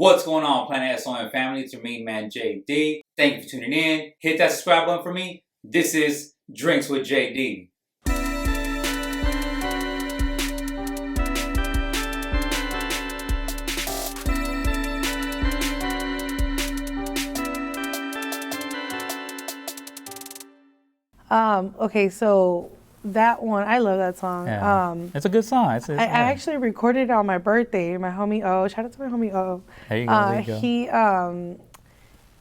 What's going on, Planet S.O.N family? It's your main man, JD. Thank you for tuning in. Hit that subscribe button for me. This is Drinks with JD. Okay, so that one, I love that song. Yeah. It's a good song. I actually recorded it on my birthday. My homie O, shout out to my homie O. There you go. There you go.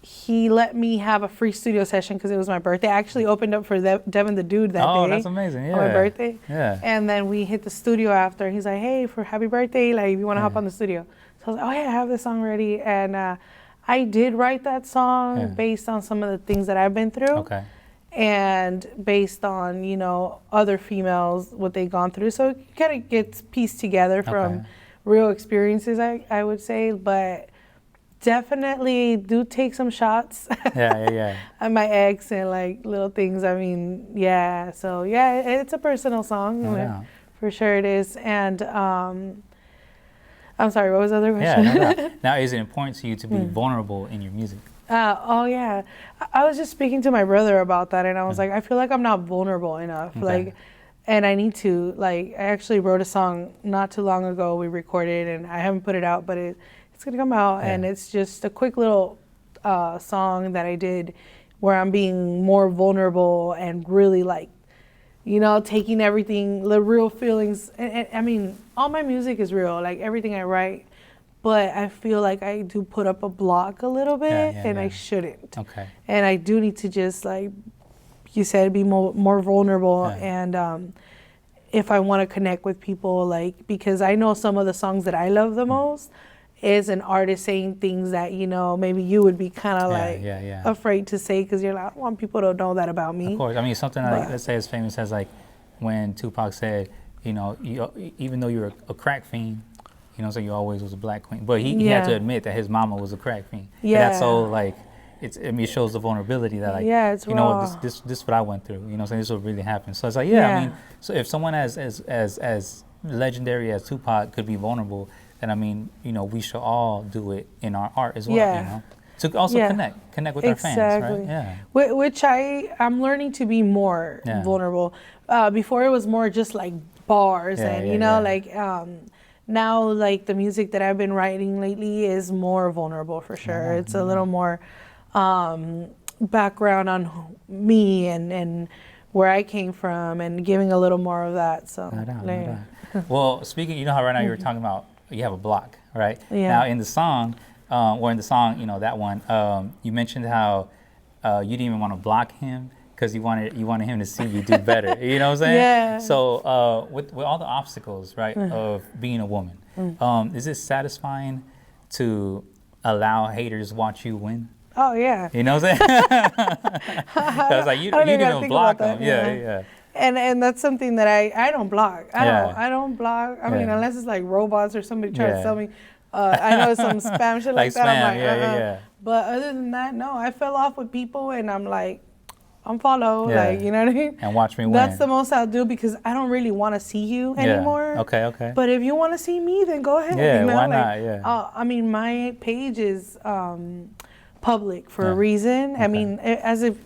He let me have a free studio session because it was my birthday. I actually opened up for Devin the Dude that day. Oh, that's amazing. Yeah. On my birthday. Yeah. And then we hit the studio after. He's like, hey, for happy birthday, like, if you want to hop on the studio. So I was like, oh yeah, I have this song ready. And I did write that song based on some of the things that I've been through. Okay. And based on, you know, other females, what they've gone through. So it kind of gets pieced together from real experiences, I would say. But definitely do take some shots at my ex and like little things. I mean, yeah. So yeah, it's a personal song. For sure it is. And I'm sorry, what was the other question? Yeah, no. Now, is it important to you to be vulnerable in your music? Oh yeah, I was just speaking to my brother about that, and I was like, I feel like I'm not vulnerable enough, like, and I need to. Like, I actually wrote a song not too long ago. We recorded, and I haven't put it out, but it's gonna come out, and it's just a quick little song that I did where I'm being more vulnerable and really like, you know, taking everything, the real feelings. And I mean, all my music is real, like everything I write. But I feel like I do put up a block a little bit, and I shouldn't. Okay. And I do need to just, like you said, be more vulnerable. And if I want to connect with people, like, because I know some of the songs that I love the most is an artist saying things that, you know, maybe you would be kind of afraid to say because you're like, I don't want people to know that about me. Of course. I mean, something like, let's say as famous as like when Tupac said, you know, even though you're a crack fiend, you know, so you always was a black queen, but he had to admit that his mama was a crack fiend. Yeah, and that's so like, it shows the vulnerability that like, it's you know, this is what I went through. You know, so this what really happened. So it's like, I mean, so if someone as legendary as Tupac could be vulnerable, then I mean, you know, we should all do it in our art as well. You know, to also connect with our fans, right? Yeah. Which I'm learning to be more vulnerable. Before it was more just like bars and you know like. Now, like, the music that I've been writing lately is more vulnerable for sure. It's a little more background on me and where I came from and giving a little more of that. So, no doubt. Well, speaking, you know how right now you were talking about you have a block, right? Yeah. Now, in the song, you know, that one, you mentioned how you didn't even want to block him because you wanted him to see you do better. You know what I'm saying? Yeah. So with all the obstacles, right, of being a woman, is it satisfying to allow haters watch you win? Oh yeah. You know what I'm saying? That's like you didn't even block them. Yeah. And that's something that I don't block. I don't block. I mean, unless it's like robots or somebody trying to sell me. I know some spam shit like that. I'm like, But other than that, no. I fell off with people, and I'm like, unfollow, like, you know what I mean? And watch me win. That's the most I'll do because I don't really want to see you anymore. Okay. But if you want to see me, then go ahead. Yeah, you know? why not? I mean, my page is public for a reason. I mean, as if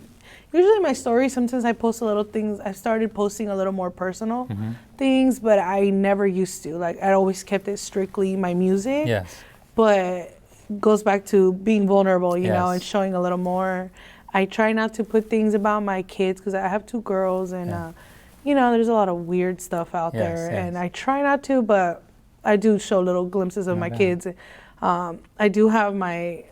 usually my stories, sometimes I post a little things. I started posting a little more personal things, but I never used to. Like, I always kept it strictly my music. Yes. But it goes back to being vulnerable, you know, and showing a little more. I try not to put things about my kids because I have two girls and, you know, there's a lot of weird stuff out there. And I try not to, but I do show little glimpses of my kids. I do have my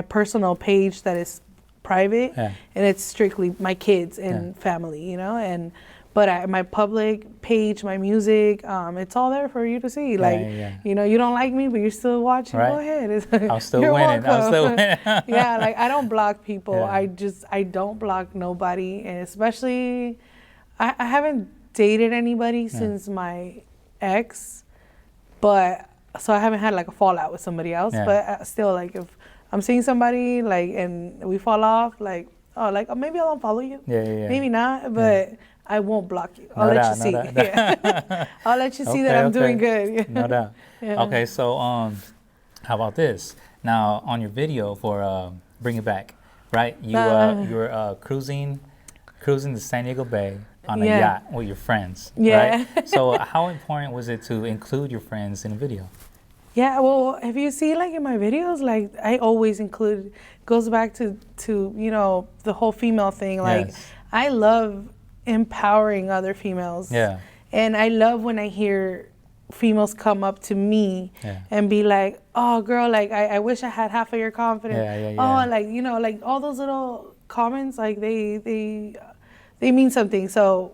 personal page that is private and it's strictly my kids and family, you know, but my public page, my music, it's all there for you to see. You know, you don't like me, but you're still watching. Go ahead. I'm still winning. Yeah, like I don't block people. I don't block nobody, and especially I haven't dated anybody since my ex, but so I haven't had like a fallout with somebody else. But still, like if I'm seeing somebody like and we fall off, like maybe I'll unfollow you. Maybe not, but. I won't block you. I'll let you see. I'll let you see that I'm doing good. No doubt. Okay, so how about this? Now, on your video for Bring It Back, right? You were cruising the San Diego Bay on a yacht with your friends, right? So how important was it to include your friends in the video? Yeah, well, if you see like in my videos, like I always include, goes back to you know, the whole female thing. Like I love empowering other females. Yeah. And I love when I hear females come up to me and be like, oh girl, like I wish I had half of your confidence. Oh, like, you know, like all those little comments, like they mean something. So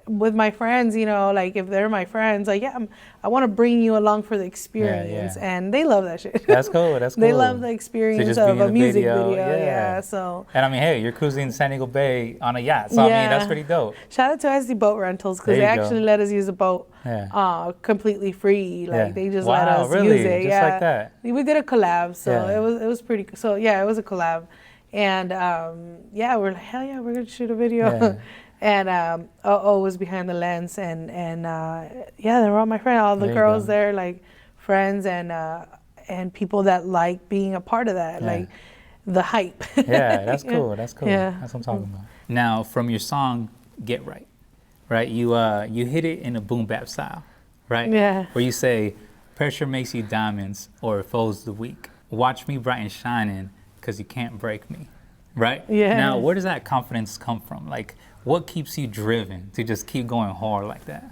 with my friends, you know, like if they're my friends, like I want to bring you along for the experience, and they love that shit. That's cool. That's cool. They love the experience of a music video. So. And I mean, hey, you're cruising San Diego Bay on a yacht, so I mean that's pretty dope. Shout out to SD Boat Rentals because they actually let us use a boat completely free. Like they just let us use it. Just like that. We did a collab, so it was pretty. So it was a collab, and we're like, hell yeah, we're gonna shoot a video. And O was behind the lens, and they're all my friends. All the girls there, like friends and people that like being a part of that, like the hype. That's cool. That's cool. That's what I'm talking about. Now, from your song "Get Right," right? You hit it in a boom bap style, right? Yeah. Where you say, "Pressure makes you diamonds, or it folds the weak. Watch me bright and shining, 'cause you can't break me." Right? Yeah. Now, where does that confidence come from? Like, what keeps you driven to just keep going hard like that?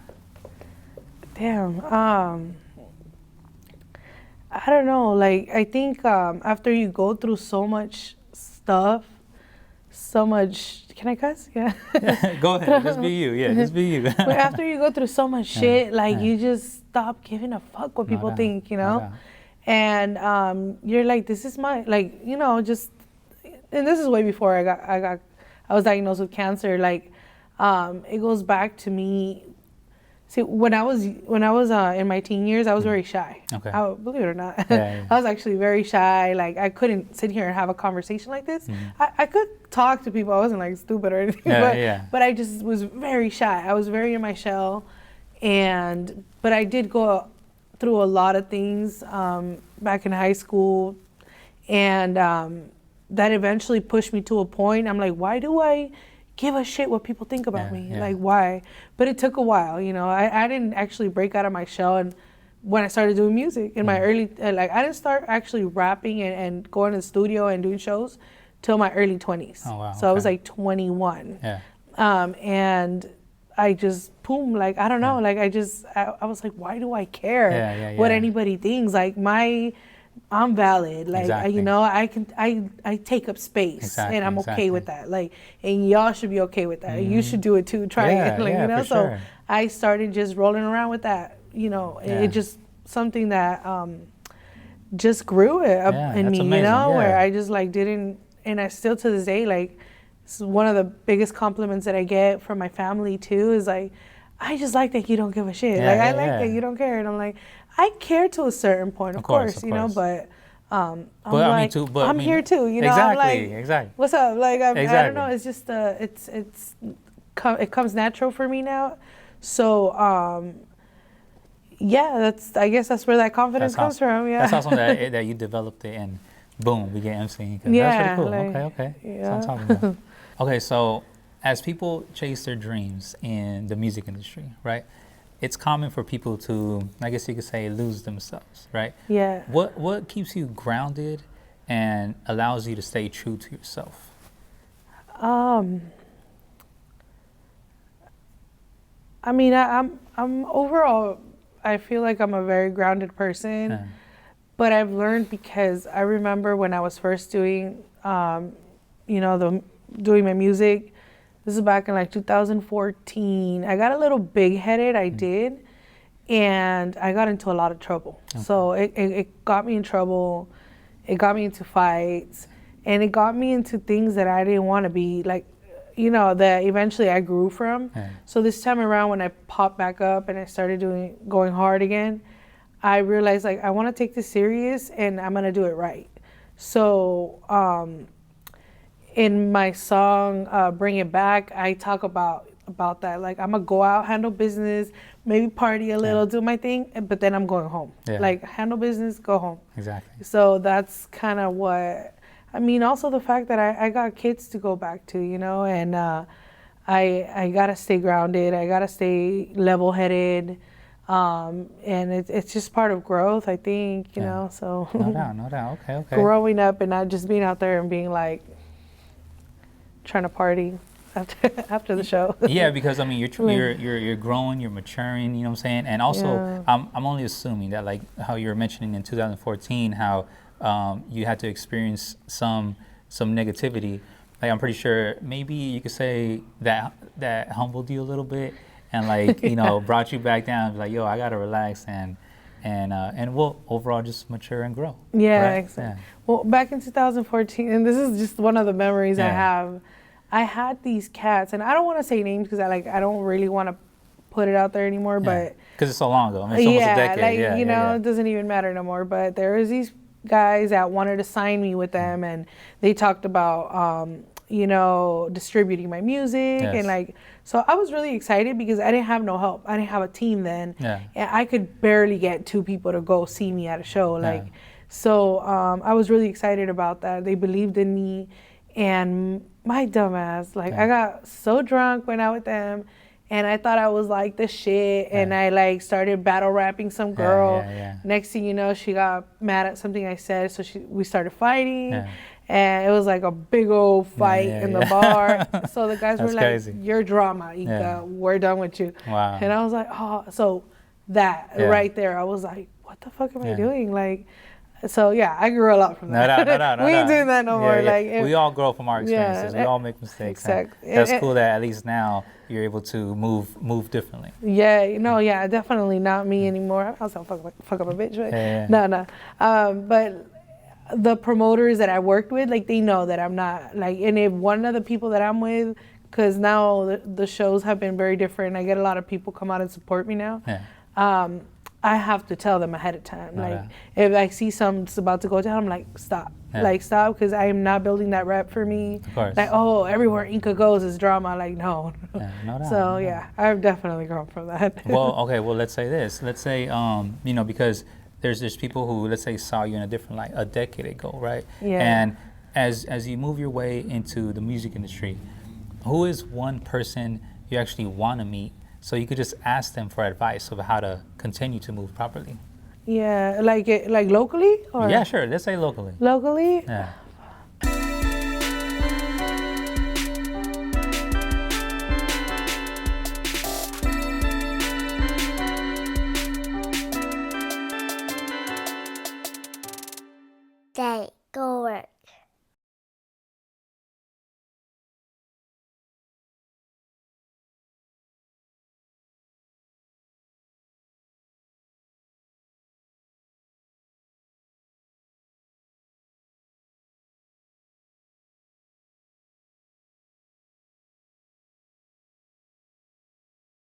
Damn. I don't know. Like, I think after you go through so much stuff, so much. Can I cuss? Yeah. Go ahead. Just be you. Yeah, just be you. But after you go through so much shit, like, you just stop giving a fuck what people think, you know? And you're like, this is my, like, you know, just. And this is way before I was diagnosed with cancer. Like, it goes back to me. See, when I was in my teen years, I was very shy. Okay. Believe it or not, I was actually very shy. Like, I couldn't sit here and have a conversation like this. I could talk to people. I wasn't like stupid or anything, but I just was very shy. I was very in my shell, but I did go through a lot of things back in high school, and. That eventually pushed me to a point. I'm like, why do I give a shit what people think about me? Like, why? But it took a while, you know. I didn't actually break out of my shell, and when I started doing music in my early, like, I didn't start actually rapping and going to the studio and doing shows till my early 20s. Oh, wow. So I was like 21. Yeah. And I just, boom, like, I don't know, like, I was like, why do I care what anybody thinks? Like, I'm valid, like, you know, I take up space, and I'm okay with that, like, and y'all should be okay with that. You should do it too, try it, like, you know. So I started just rolling around with that, you know. It just something that just grew up in me, amazing. You know, where I just like didn't, and I still to this day, like, it's one of the biggest compliments that I get from my family too, is like, I just like that you don't give a shit. I like that you don't care, and I'm like, I care to a certain point, of course, you know, but I'm like, me too, but I'm here too, you know. Exactly, I'm like, what's up? Like, I don't know. It's just it comes natural for me now. So I guess that's where that confidence comes from. Yeah, that's awesome that you developed it, and boom, we get MCing. That's pretty cool. Like, okay. Yeah. That's what I'm talking about. Okay, so as people chase their dreams in the music industry, right? It's common for people to, I guess you could say, lose themselves, right? Yeah. What keeps you grounded and allows you to stay true to yourself? I mean, I'm overall, I feel like I'm a very grounded person, but I've learned because I remember when I was first doing, doing my music. This is back in like 2014. I got a little big-headed, I did, and I got into a lot of trouble. Okay. So it got me in trouble, it got me into fights, and it got me into things that I didn't want to be, like, you know, that eventually I grew from. So this time around when I popped back up and I started going hard again, I realized, like, I want to take this serious and I'm going to do it right. So in my song, Bring It Back, I talk about about that. Like, I'm gonna go out, handle business, maybe party a little, do my thing, but then I'm going home. Yeah. Like, handle business, go home. Exactly. So that's kind of what, I mean, also the fact that I got kids to go back to, you know, and I gotta stay grounded. I gotta stay level-headed. And it's just part of growth, I think, you know, so. No doubt. Okay. Growing up and not just being out there and being like, trying to party after the show. Yeah, because I mean, you're growing, you're maturing, you know what I'm saying? And also, I'm only assuming that, like how you were mentioning in 2014, how you had to experience some negativity. Like, I'm pretty sure maybe you could say that humbled you a little bit, and like, you know, brought you back down. Like, yo, I gotta relax and we'll overall just mature and grow. Yeah, right? exactly. Yeah. Well, back in 2014, and this is just one of the memories I have. I had these cats, and I don't want to say names because I don't really want to put it out there anymore. But because it's so long ago. I mean, it's almost a decade. Like, you know, it doesn't even matter no more. But there was these guys that wanted to sign me with them, and they talked about you know, distributing my music and like, so I was really excited because I didn't have no help. I didn't have a team then. And I could barely get 2 people to go see me at a show. Like, so I was really excited about that. They believed in me, and my dumbass, like, I got so drunk, went out with them, and I thought I was like the shit, and I like started battle rapping some girl. Next thing you know, she got mad at something I said, so we started fighting. And it was like a big old fight in the bar. So the guys were like, crazy. You're drama, Inka. We're done with you. Wow. And I was like, oh, so that right there, I was like, what the fuck am I doing? Like, so yeah, I grew a lot from that. No, we ain't doing that no more. Like, we all grow from our experiences. We all make mistakes. Exactly. That's cool that at least now you're able to move differently. Yeah, no, definitely not me anymore. I was gonna fuck up a bitch, but no. But the promoters that I worked with, like, they know that I'm not, like, and if one of the people that I'm with, because now the shows have been very different, I get a lot of people come out and support me now. I have to tell them ahead of time. Like, if I see something's about to go down, I'm like, stop. Like, stop, because I am not building that rep for me. Of course. Like, oh, everywhere Inka goes is drama. Like, no. So, I've definitely grown from that. Well, okay, let's say this. Let's say, you know, because there's people who, let's say, saw you in a different light a decade ago, right? And as you move your way into the music industry, who is one person you actually want to meet so you could just ask them for advice of how to continue to move properly? Yeah, like locally? Or? Yeah, sure. Let's say locally. Locally? Yeah. Daygo.